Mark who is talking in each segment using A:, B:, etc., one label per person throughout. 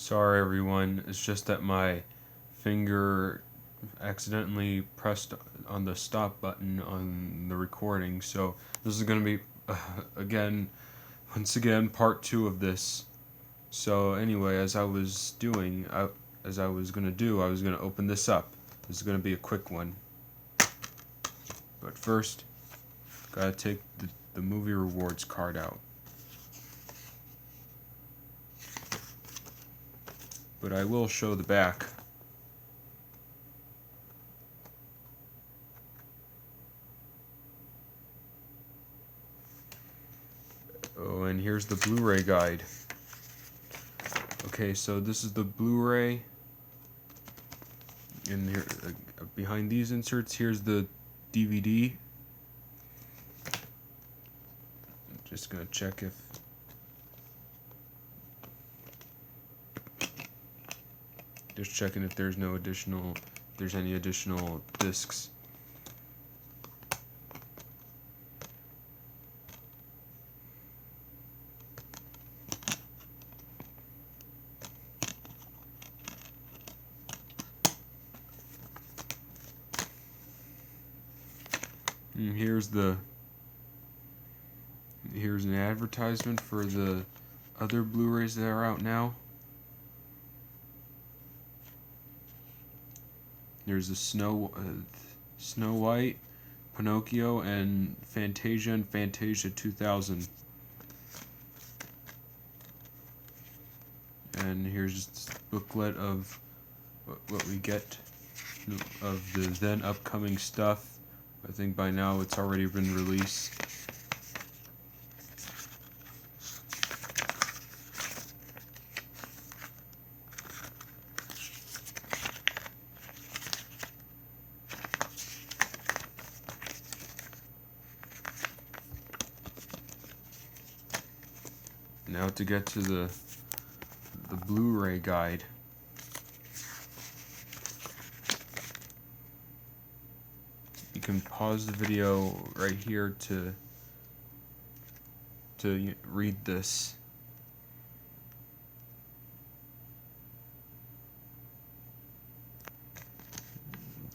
A: Sorry everyone, it's just that my finger accidentally pressed on the stop button on the recording, so this is going to be, once again, part 2 of this. So anyway, as I was going to open this up. This is going to be a quick one. But first, gotta take the movie rewards card out. But I will show the back. Oh, and here's the Blu-ray guide. Okay, so this is the Blu-ray. And here, behind these inserts, here's the DVD. I'm just gonna check if just checking if there's any additional discs. And here's an advertisement for the other Blu-rays that are out now. There's a Snow White, Pinocchio, and Fantasia 2000. And here's just a booklet of what we get of the then upcoming stuff. I think by now it's already been released. Now to get to the Blu-ray guide. You can pause the video right here to read this.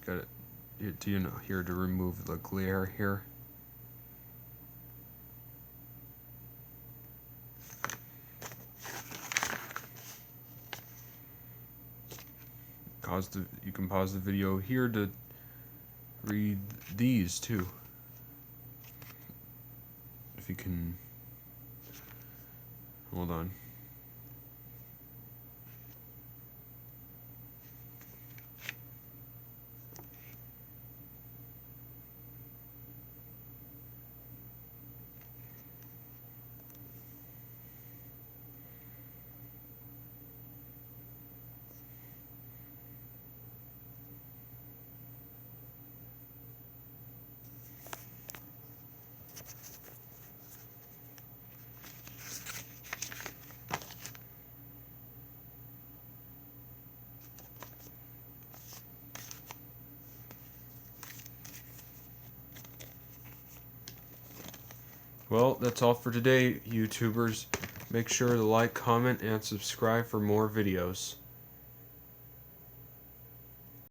A: Got it. Here to remove the glare here. You can pause the video here to read these too. If you can hold on. Well, that's all for today, YouTubers. Make sure to like, comment, and subscribe for more videos.